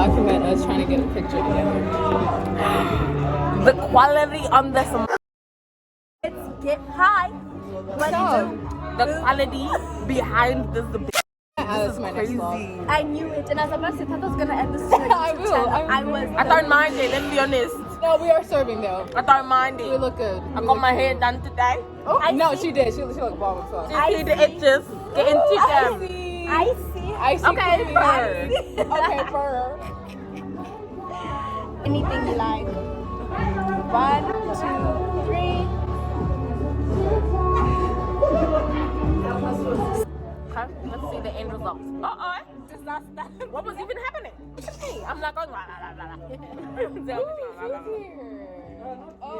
document us trying to get a picture together. The quality on this. Let's get high. What do? The quality behind this. This is my next vlog. I knew it, and I was about to say, I was gonna end this series. I will. I don't mind it, let's be honest. No, we are serving though. I don't mind We it. look good. I got my hair done today. Oh, no, she did. She looked bomb as fuck. You see the edges? Get into them. I see. I see. Okay, Queen. Okay, for her. Anything you like. 1, 2, 3. Okay, let's see the end results. What was even happening? Hey, I'm not going la la la la.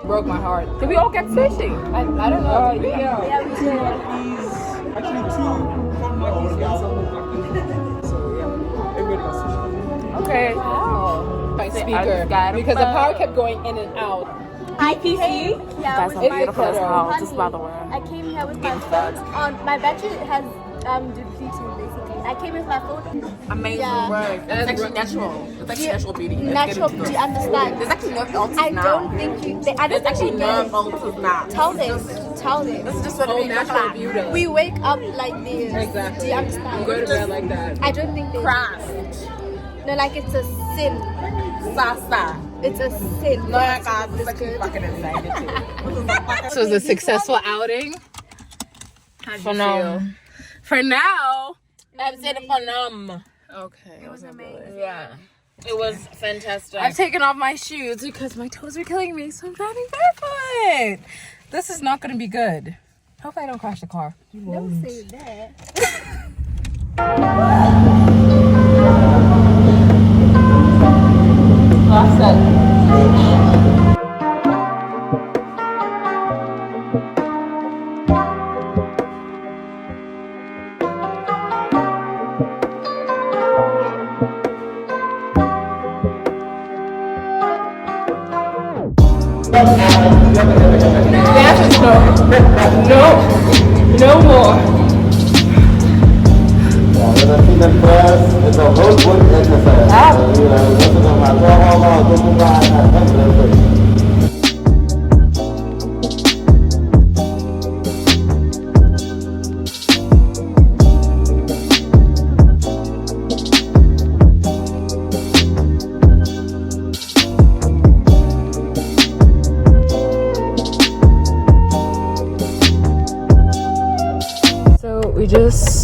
Broke my heart. Did we all get fishy? I don't know. Yeah, we did. Actually, 2 cold monkeys canceled. So yeah, everybody got sushi. Okay. Wow. My speaker. got Because the a power phone. kept going in and out. I came. Yeah, Guys, with I'm my beautiful as hell, honey. just by the way. I came here with my phone on. My battery has depleted basically. I came with my phone. Amazing Yeah. work. It's actually natural. It's actually natural beauty. It's Natural. getting Do good. you understand? There's actually no filters I now. don't think you. I There's don't actually think no they filters now. tell them. Tell This them. is just what Oh, it is. natural beauty. We wake up like this. Exactly. Do you understand? Go to bed like that. I don't think they. Craft. No, like it's a sin. Sasa. It's a sin. No, guys, it's actually fucking insane. This was a successful outing. For now. For now. I've said it for now. Okay. It was amazing. Yeah. It was fantastic. I've taken off my shoes because my toes are killing me, so I'm driving barefoot. This is not going to be good. Hopefully I don't crash the car. Don't say that. No more.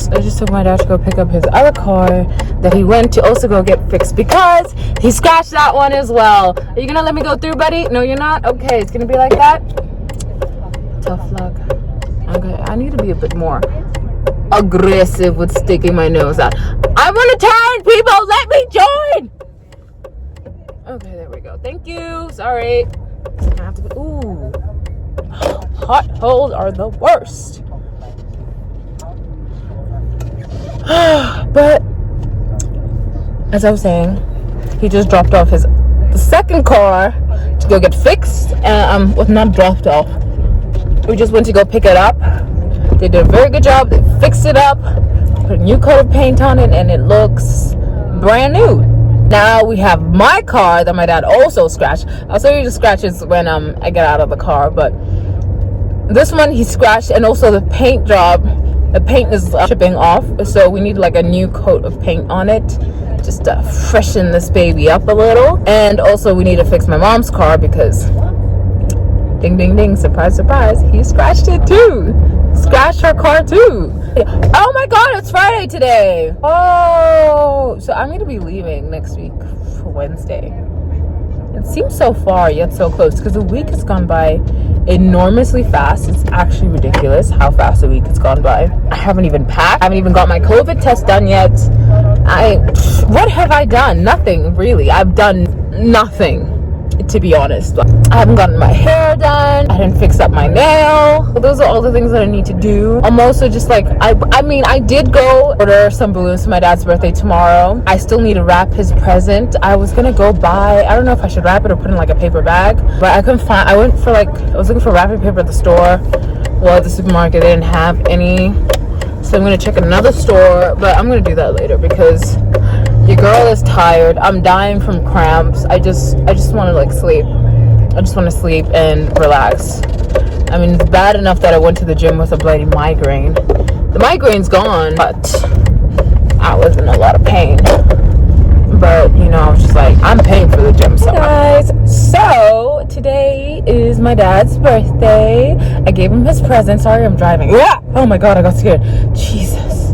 I just took my dad to go pick up his other car that he went to also go get fixed because he scratched that one as well. Are you gonna let me go through, buddy? No, you're not? Okay, it's gonna be like that. Tough luck. Okay, I need to be a bit more aggressive with sticking my nose out. I want to turn, people, let me join. Okay, there we go. Thank you. Sorry. I have to go. Ooh, potholes are the worst. But as I was saying, he just dropped off the second car to go get fixed. Was not dropped off. We just went to go pick it up. They did a very good job. They fixed it up, put a new coat of paint on it, and it looks brand new. Now we have my car that my dad also scratched. I'll show you the scratches when I get out of the car. But this one he scratched, and also the paint job. The paint is chipping off, so we need like a new coat of paint on it just to freshen this baby up a little. And also we need to fix my mom's car because ding ding ding, surprise surprise, he scratched it too. Scratched her car too. Oh my god, it's Friday today. Oh, so I'm gonna be leaving next week for Wednesday. It seems so far yet so close because the week has gone by enormously fast. It's actually ridiculous how fast a week has gone by. I haven't even packed. I haven't even got my COVID test done yet. What have I done? Nothing really. I've done nothing, to be honest. I haven't gotten my hair done. I didn't fix up my nail. Those are all the things that I need to do. I'm also just like, I did go order some balloons for my dad's birthday tomorrow. I still need to wrap his present. I was gonna go buy, I don't know if I should wrap it or put it in like a paper bag, but I couldn't find, I was looking for wrapping paper at the store. Well, at the supermarket they didn't have any, so I'm gonna check another store, but I'm gonna do that later because Your girl is tired. I'm dying from cramps. I just want to like sleep. I just want to sleep and relax. I mean, it's bad enough that I went to the gym with a bloody migraine. The migraine's gone, but I was in a lot of pain. But, you know, I was just like, I'm paying for the gym. So, guys, so today is my dad's birthday. I gave him his present. Sorry, I'm driving. Yeah. Oh my God, I got scared. Jesus.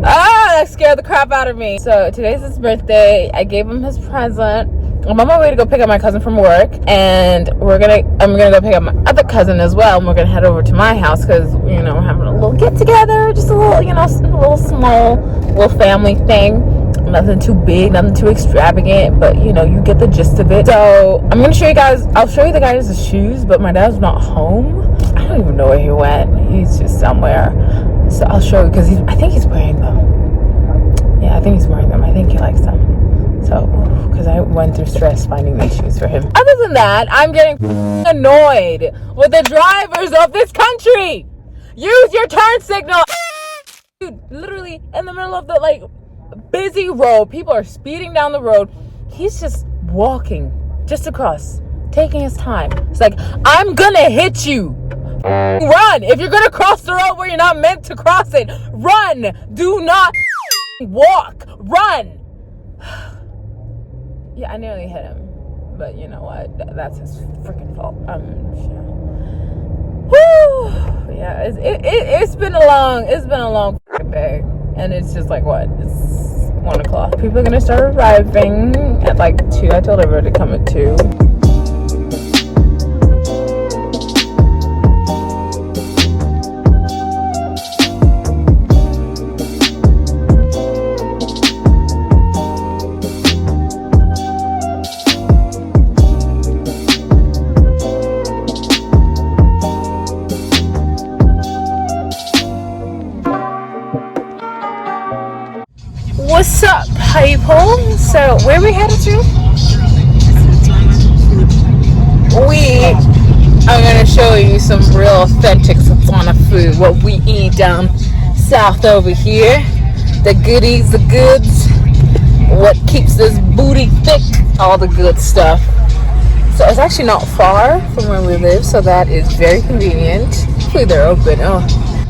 That scared the crap out of me. So today's his birthday. I gave him his present. I'm on my way to go pick up my cousin from work, and I'm gonna go pick up my other cousin as well, and we're gonna head over to my house because, you know, we're having a little get together, just a little, you know, a little small little family thing. Nothing too big, nothing too extravagant, but you know, you get the gist of it. So I'm gonna show you guys. I'll show you the guys' shoes, but my dad's not home. I don't even know where he went. He's just somewhere. So I'll show you because I think he's wearing them. Yeah, I think he's wearing them. I think he likes them. So, because I went through stress finding these shoes for him. Other than that, I'm getting annoyed with the drivers of this country. Use your turn signal. Dude, literally in the middle of the like busy road, people are speeding down the road. He's just walking just across, taking his time. It's like, I'm gonna hit you. Run. If you're gonna cross the road where you're not meant to cross it, run. Do not walk. Run. Yeah, I nearly hit him, but you know what? That's his freaking fault. Whew. Yeah, it's been a long freaking day, and it's just like what? It's 1 o'clock. People are gonna start arriving at like 2. I told everybody to come at 2. What's up, people? So, where we headed to? We are gonna show you some real authentic Sultana food. What we eat down south over here. The goodies, the goods. What keeps this booty thick. All the good stuff. So, it's actually not far from where we live, so that is very convenient. Hopefully they're open. Oh.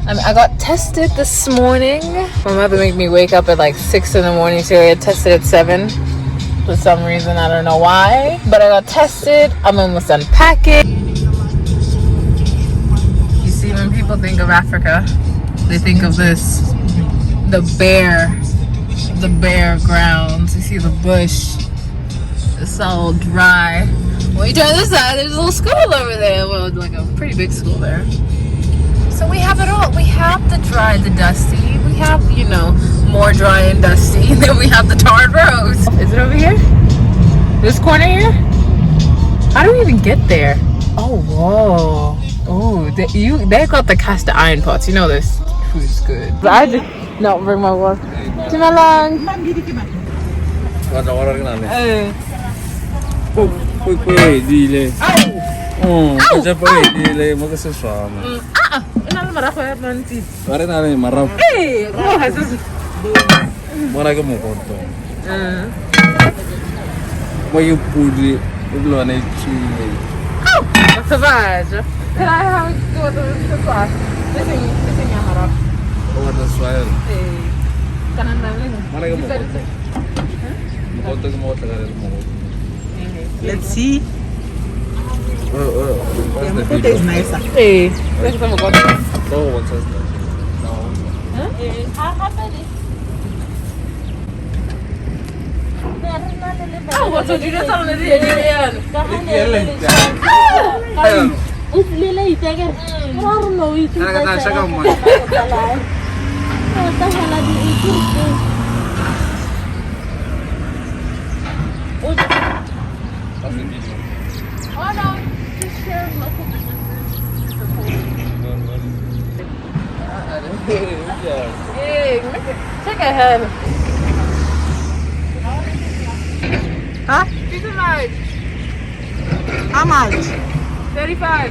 I got tested this morning. My mother made me wake up at like 6 in the morning to get tested at 7. For some reason, I don't know why. But I got tested. I'm almost unpacking. You see, when people think of Africa, they think of this. The bare grounds. You see the bush. It's all dry. When you turn this side, there's a little school over there. Well, like a pretty big school there. So we have it all. We have the dry, the dusty. We have, you know, more dry and dusty. Then we have the tarred roads. Is it over here? This corner here? How do we even get there? Oh, whoa. Oh, they got the cast iron pots. You know this food's good. I just not bring my water. Timalang. Oh, kerja pagi mau kesesuaian. Ini marah ya nanti. Kemarin ada yang marah. Oh, hasil. Mana kamu kotor? Mau you pudi, belum ada cumi. Oh, savage. Can I have it go to the class? This is yang harap. Oh, ada soal. Kanan lain. Mana kamu kotor? Kotor kamu kotor mau. Let's see. The food is nicer. Hey, let's go. Oh, what's that? No. Oh, what's what you just on the video? Oh no, just share local businesses for Hey, check ahead. Huh? These are large. How much? 35.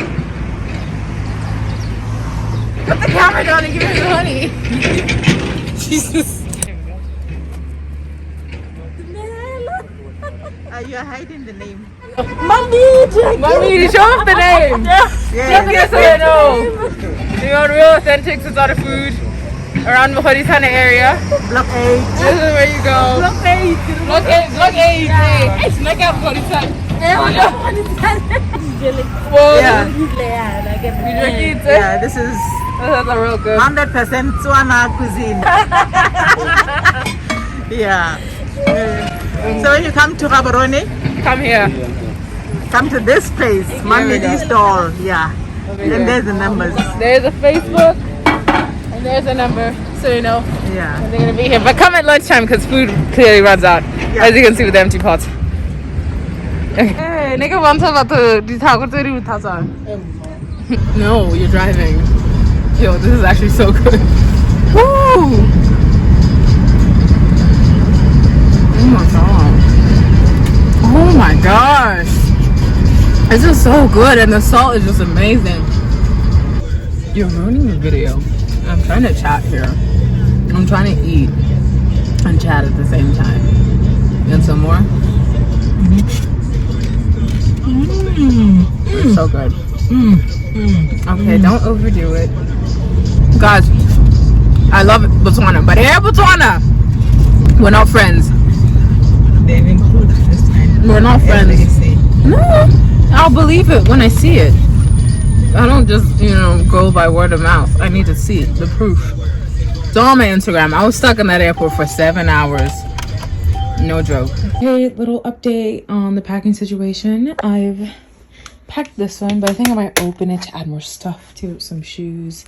Put the camera down and give me the honey. Jesus. you're hiding the name. Mommy, show off the name. Yeah. So they know. You want real authentic Qatar food around Mahaditana area. Block 8. This is where you go. Block 8. Block 8. Hey, snack out Mahaditana. Yeah, this is That's a real good. 100% Tswana cuisine. Yeah. So when you come to Gaborone, Come here. come to this place, Mamidi store. Yeah. And there's the numbers. There's a Facebook and there's a number, so you know Yeah. they're gonna be here. But come at lunchtime because food clearly runs out, Yeah. as you can see with the empty pots. Hey, nigga, want to No, you're driving. Yo, this is actually so good. Woo! Oh my god. Oh my gosh. This is so good and the salt is just amazing. You're ruining the video. I'm trying to chat here. I'm trying to eat and chat at the same time. And some more? It's so good. Okay, don't overdo it. Guys, I love Botswana, but here Botswana, we're not friends. They've included this time. We're not friends. No, I'll believe it when I see it. I don't just, go by word of mouth. I need to see the proof. It's on my Instagram. I was stuck in that airport for 7 hours. No joke. Hey, little update on the packing situation. I've packed this one, but I think I might open it to add more stuff to it. Some shoes.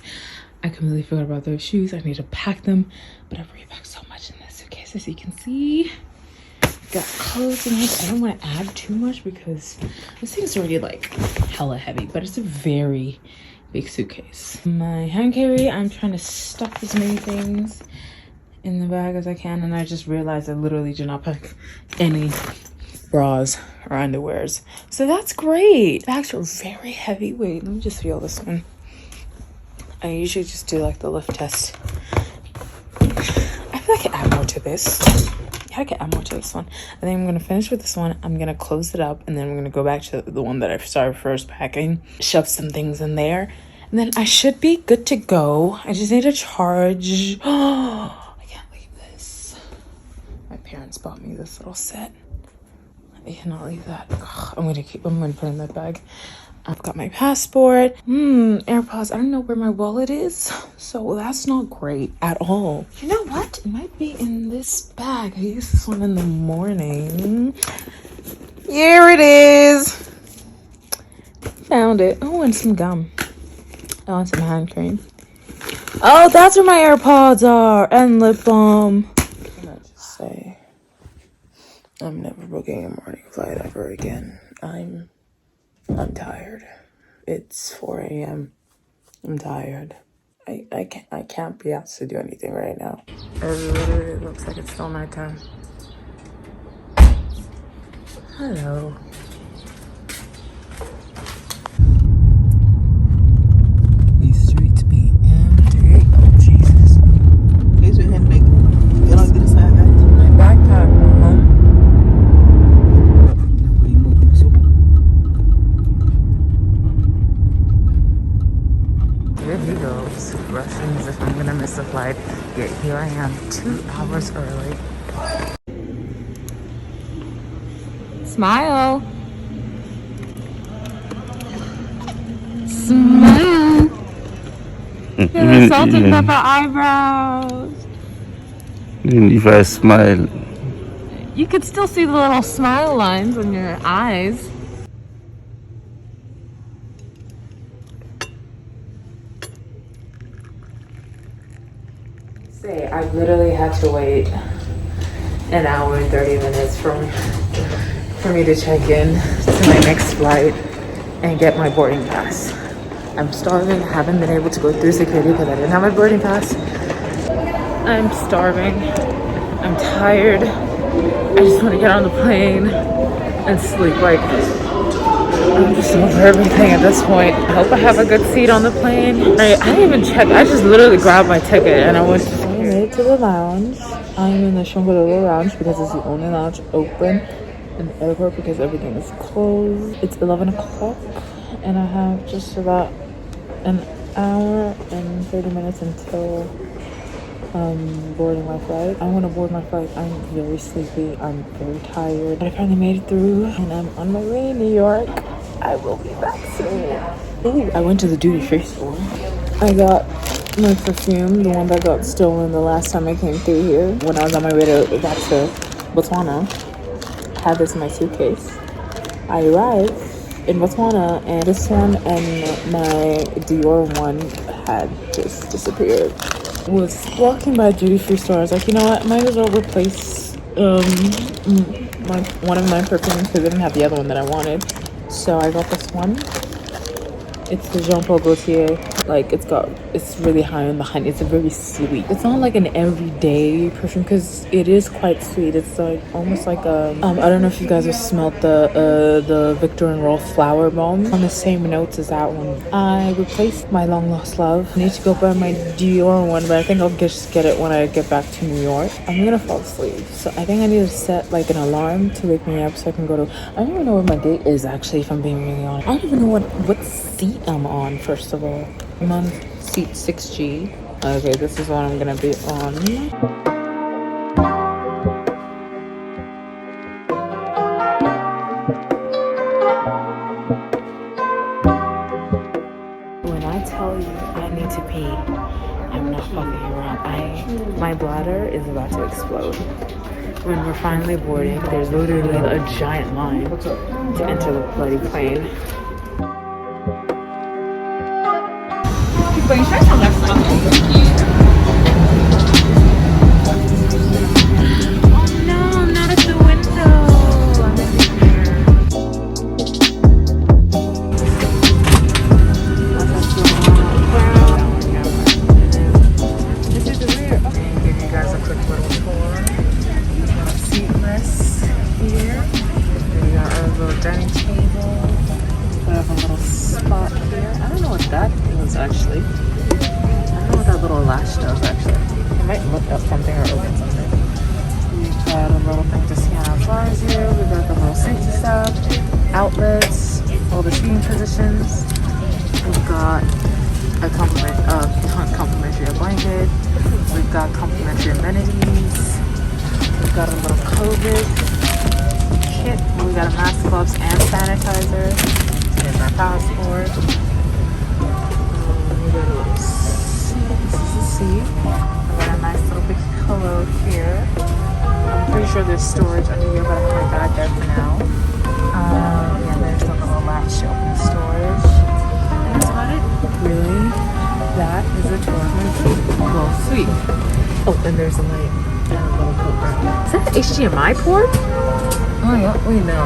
I completely forgot about those shoes. I need to pack them, but I've repacked so much in this suitcase, as you can see. Got clothes in it. I don't want to add too much because this thing's already like hella heavy, but it's a very big suitcase. My hand carry, I'm trying to stuff as many things in the bag as I can, and I just realized I literally do not pack any bras or underwears, so that's great. Bags are very heavy. Wait, let me just feel this one. I usually just do like the lift test. I feel like I can add more to this. Yeah, I can add more to this one. I think I'm gonna finish with this one. I'm gonna close it up, and then I'm gonna go back to the one that I started first packing, shove some things in there, and then I should be good to go. I just need to charge. I can't leave this. My parents bought me this little set. I cannot leave that. I'm gonna put it in that bag. I've got my passport, AirPods. I don't know where my wallet is, so that's not great at all. You know what? It might be in this bag. I used this one in the morning. Here it is. Found it. Oh, and some gum. Oh, and some hand cream. Oh, that's where my AirPods are, and lip balm. Can I just say, I'm never booking a morning flight ever again. I'm tired. It's 4 a.m. I'm tired. I can't be asked to do anything right now. It literally looks like it's still nighttime. Hello. These streets be empty. Oh Jesus. Here's your handbag. You're not gonna sign that. My backpack, Mom. Here he goes, rushing as if I'm gonna miss the flight. Yet here I am, 2 hours early. Smile. Smile. Your salt and pepper eyebrows. Even if I smile, You could still see the little smile lines on your eyes. Say, I've literally had to wait an hour and 30 minutes for me to check in to my next flight and get my boarding pass. I'm starving. I haven't been able to go through security because I didn't have my boarding pass. I'm starving. I'm tired. I just want to get on the plane and sleep. Like, I'm just over everything at this point. I hope I have a good seat on the plane. I didn't even check. I just literally grabbed my ticket and I went to the lounge. I'm in the Shangri-La lounge because it's the only lounge open. in the airport because everything is closed. It's 11 o'clock and I have just about an hour and 30 minutes until boarding my flight. I want to board my flight. I'm very sleepy. I'm very tired. But I finally made it through and I'm on my way to New York. I will be back soon. Ooh, I went to the duty-free store. I got my perfume, the one that got stolen the last time I came through here when I was on my way back to Botswana. I had this in my suitcase. I arrived in Botswana and this one and my Dior one had just disappeared. Was walking by a duty-free store. I was like, you know what, I might as well replace one of my perfumes because I didn't have the other one that I wanted. So I got this one. It's the Jean Paul Gaultier. Like it's really high on the honey. It's very sweet. It's not like an everyday perfume because it is quite sweet. It's like almost like I don't know if you guys have smelled the Victor and Rolf flower bomb on the same notes as that one. I replaced my long lost love. I need to go buy my Dior one, but I think I'll just get it when I get back to New York. I'm gonna fall asleep, so I think I need to set like an alarm to wake me up so I can go to. I don't even know where my gate is actually. If I'm being really honest, I don't even know what seat I'm on. First of all, I'm on seat 6G. Okay, this is what I'm gonna be on. When I tell you I need to pee, I'm not fucking around. My bladder is about to explode. When we're finally boarding, there's literally a giant line to enter the bloody plane. Oh no, I'm not at the window. I'm in here. This is the rear. Okay, I'll give you guys a quick little tour. Seat lists here. We got our little dining table. We have a little spot here. I don't know what that is actually. I don't know what that little latch does actually. I might look up something or open something. We've got a little thing to scan our bars here. We've got the little safety stuff, outlets, all the seating positions. We've got a complimentary blanket. We've got complimentary amenities. We've got a little COVID kit. We got a mask, gloves, and sanitizer. Here's our passport. We got a little seat. This is a seat. I've got a nice little big pillow here. I'm pretty sure there's storage under here, but I have my bag there for now. Yeah, there's a little latch to open storage. And that's about it. Really? That is a tour of my suite. Oh, and there's a light and a little coat rack. Is that an HDMI port? Oh yeah, wait, no.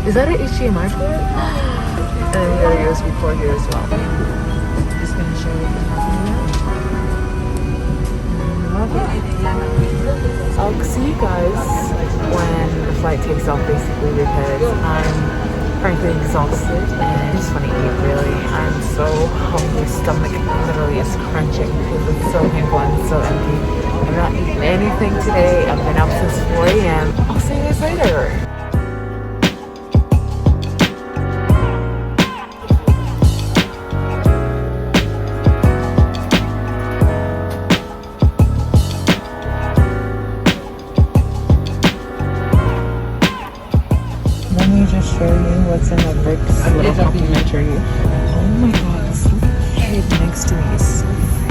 Is that an HDMI port? And then we got a USB port here as well. Just gonna show you what happened. I'll see you guys when the flight takes off, basically, because I'm frankly exhausted and I just want to eat. Really, I'm so hungry. Stomach literally is crunching because it's so painful and so empty. I'm not eating anything today. I've been up since 4 a.m. I'll see you guys later. Let me just show you what's in the bricks little complimentary. Oh my god, this kid next to me is so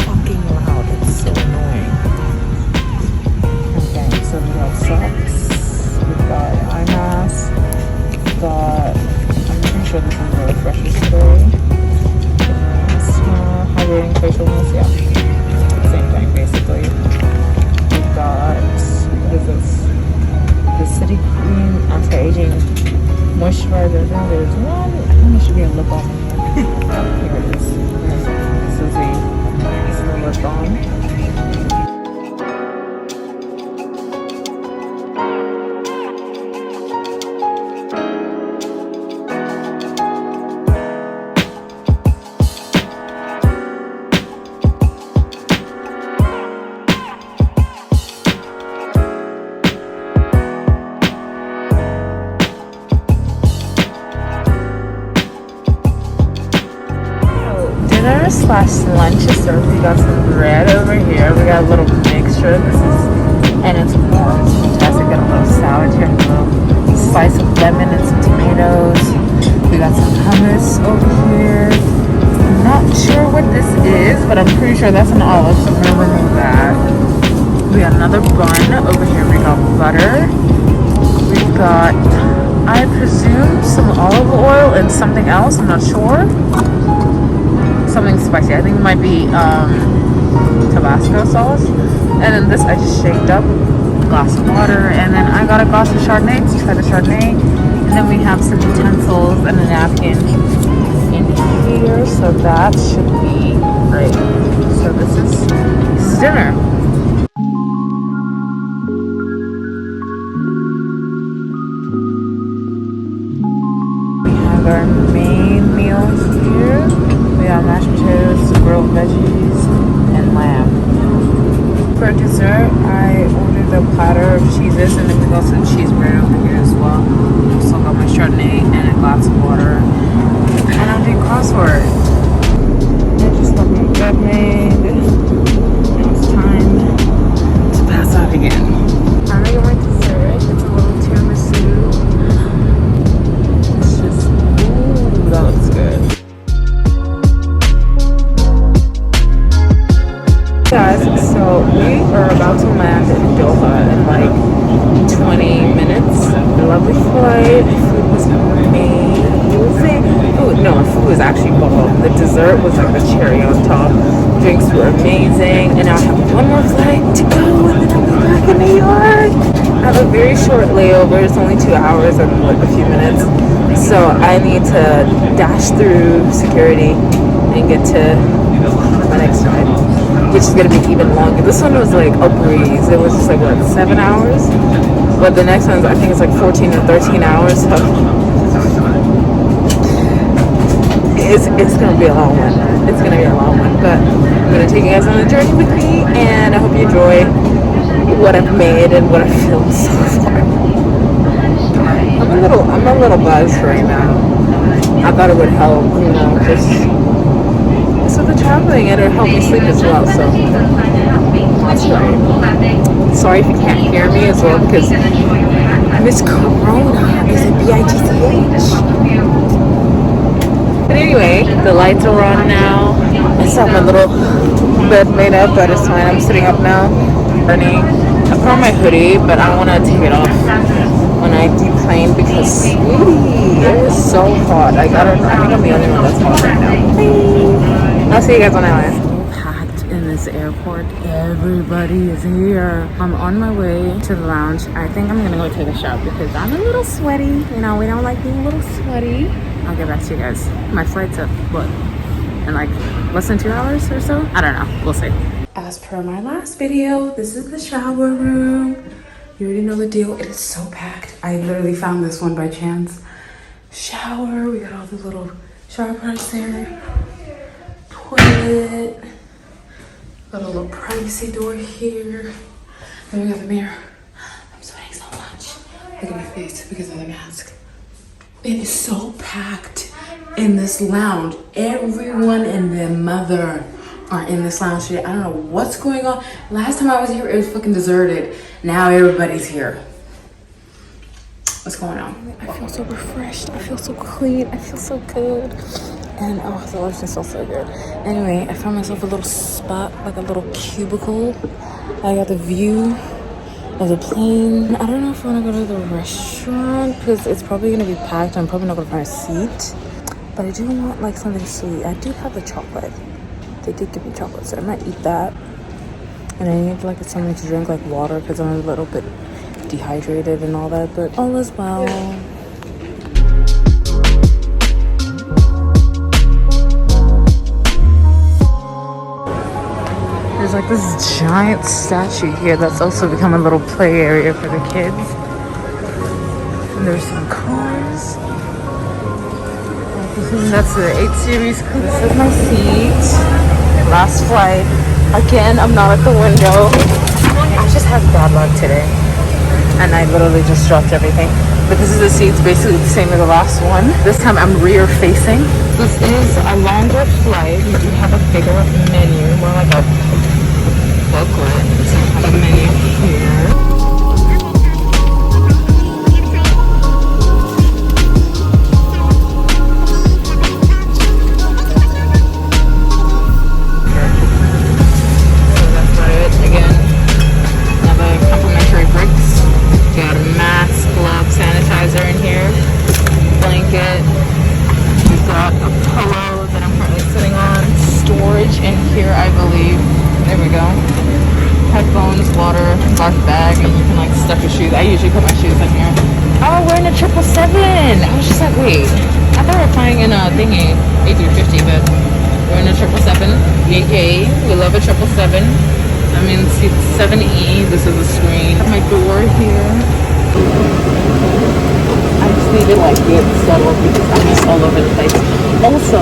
fucking loud. It's so annoying. Okay, so we got socks, we've got eye mask, we've got, I'm pretty sure this is the refresher spray, hydrating facial mist, yeah. Same thing basically. We've got, what is this? The City Cream Anti-Aging Moisturizer. Then there's one. I think there should be a lip balm in here. Here it is. This is the lip balm. / lunch is served. We got some bread over here. We got a little mixture. And it's warm. It's fantastic. Got a little salad here, a little slice of lemon and some tomatoes. We got some hummus over here. I'm not sure what this is, but I'm pretty sure that's an olive, so I'm gonna remove that. We got another bun over here. We got butter. We've got, I presume, some olive oil and something else. I'm not sure. Something spicy. I think it might be Tabasco sauce. And then this I just shaked up, a glass of water, and then I got a glass of Chardonnay to try the Chardonnay. And then we have some utensils and a napkin in here, so that should be great. So this is dinner. We have our main meal here. We got mashed potatoes, grilled veggies, and lamb. For dessert, I ordered a platter of cheeses, and then we got some cheese bread over here as well. Also got my Chardonnay and a glass of water. And I'm doing crossword. I just got my bed made. Now it's time to pass out again. I'm making my dessert. It's a little tiramisu. It's just, ooh, that looks good. Guys, so we are about to land in Doha in like 20 minutes. A lovely flight. Food was amazing. Food was actually bomb. The dessert was like the cherry on top. Drinks were amazing. And now I have one more flight to go, and then I'll be back in New York. I have a very short layover. It's only 2 hours and like a few minutes. So I need to dash through security and get to my next flight, which is gonna be even longer. This one was like a breeze. It was just like what, 7 hours? But the next one's, I think it's like 14 or 13 hours. So it's gonna be a long one. It's gonna be a long one. But I'm gonna take you guys on a journey with me, and I hope you enjoy what I've made and what I've filmed so far. I'm a little buzzed right now. I thought it would help, just with the traveling, and it'll help me sleep as well. So that's right. Sorry if you can't hear me as well, because Miss Corona is a bitch. But anyway, the lights are on now. I saw my little bed made up, but it's fine. I'm sitting up now. I put on my hoodie, but I want to take it off when I deplane because it is so hot. I think I'm the only one that's hot right now. Bye. I'll see you guys when I land. Packed in this airport. Everybody is here. I'm on my way to the lounge. I think I'm gonna go take a shower because I'm a little sweaty. We don't like being a little sweaty. I'll get back to you guys. My flight's at what? In like less than 2 hours or so? I don't know. We'll see. As per my last video, this is the shower room. You already know the deal. It is so packed. I literally found this one by chance. Shower. We got all the little shower parts there. Toilet. Got a little privacy door here. Then we got the mirror. I'm sweating so much. Look at my face because of the mask. It is so packed in this lounge. Everyone and their mother are in this lounge today. I don't know what's going on. Last time I was here, it was fucking deserted. Now everybody's here. What's going on? I feel so refreshed. I feel so clean. I feel so good. And oh, the lotion smells so good. Anyway, I found myself a little spot, like a little cubicle. I got the view of the plane. I don't know if I want to go to the restaurant because it's probably going to be packed. I'm probably not going to find a seat. But I do want like something sweet. I do have the chocolate. They did give me chocolate, so I might eat that. And I need like something to drink, like water, because I'm a little bit dehydrated and all that. But all is well. There's like this giant statue here that's also become a little play area for the kids. And there's some cars. That's the 8 series. This is my seat. Last flight. Again, I'm not at the window. I just had bad luck today. And I literally just dropped everything. But this is the seats, basically the same as the last one. This time I'm rear facing. This is a longer flight. We do have a bigger menu, more like a booklet. So I have a menu here. Bag, and you can like stuff your shoes. I usually put my shoes in here. Oh, we're in a 777. I was just like, wait, I thought we were flying in a thingy A350, but we're in a 777. Yay! We love a 777. I'm in seat 7E. This is the screen. I have my door here. I just need to like get settled because I'm just all over the place. Also,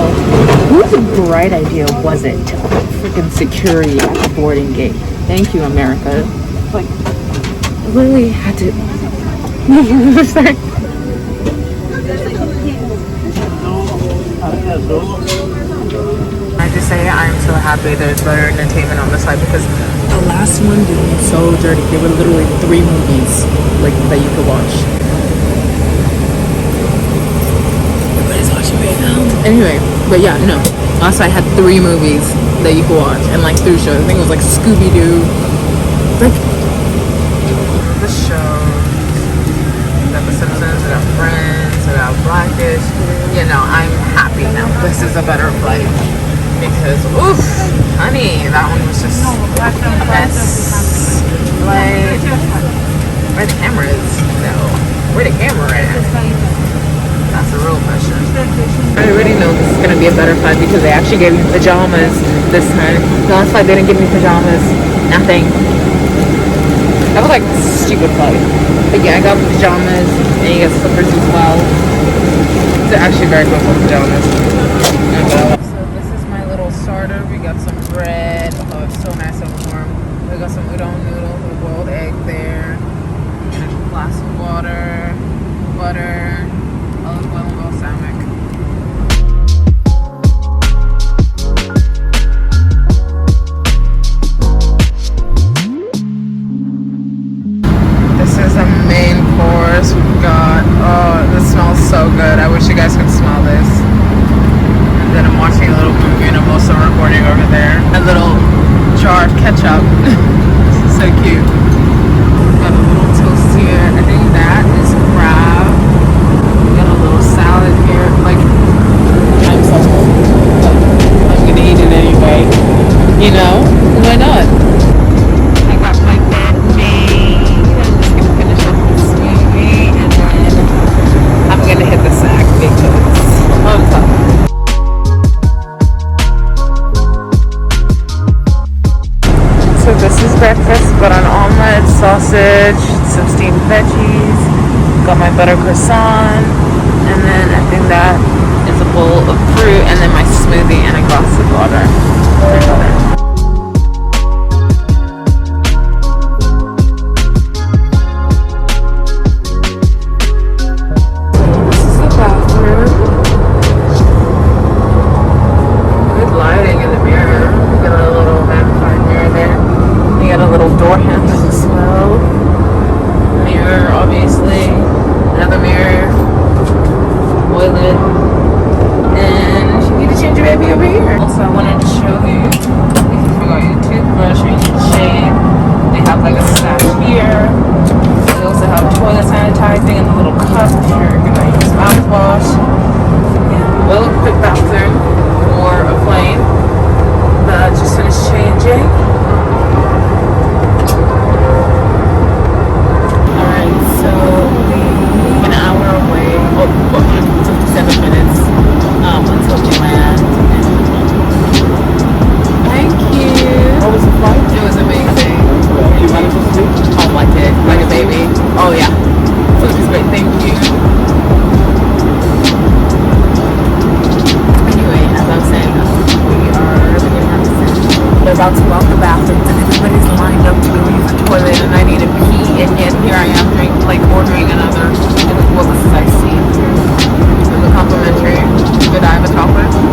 whose bright idea was it to put freaking security at the boarding gate? Thank you, America. Like, I literally had to. Sorry. I just say I'm so happy there's better entertainment on this side because the last one did me so dirty. There were literally 3 movies like that you could watch. Everybody's watching right now. Anyway, but yeah, no. Last I had 3 movies that you could watch and like 3 shows. I think it was like Scooby-Doo. Like the show, we got The Simpsons, we got Friends, we got Blackish. You know, I'm happy now. This is a better flight because, oof, honey, that one was just a mess. Like, where the camera is? No, where the camera at? That's the real question. I already know this is gonna be a better flight because they actually gave me pajamas this time. The last flight they didn't give me pajamas. Nothing. That was like a stupid flight. But yeah, I got pajamas and you get slippers as well. They're actually very good for pajamas. So this is my little starter. We got some bread. Oh, it's so nice and warm. We got some udon noodles with boiled egg there. And a glass of water, butter, olive oil and balsamic. We've got, oh, this smells so good. I wish you guys could smell this. And then I'm watching a little movie and I'm also recording over there. A little jar of ketchup. This is so cute. Got a little toast here. I think that is crab. Got a little salad here. Like, I'm so full. I'm gonna eat it anyway. You know? Why not? I got my bed made. I'm just gonna finish up this smoothie and then I'm gonna hit the sack because I'm tired. So this is breakfast. Got an omelet, sausage, some steamed veggies. Got my butter croissant, and then I think that is a bowl of fruit, and then my smoothie and a glass of water. About to walk the bathrooms and everybody's lined up to go use the toilet and I need to pee, and yet here I am drinking like ordering another. Well, this is iced tea. So the complimentary. Did I have a chocolate?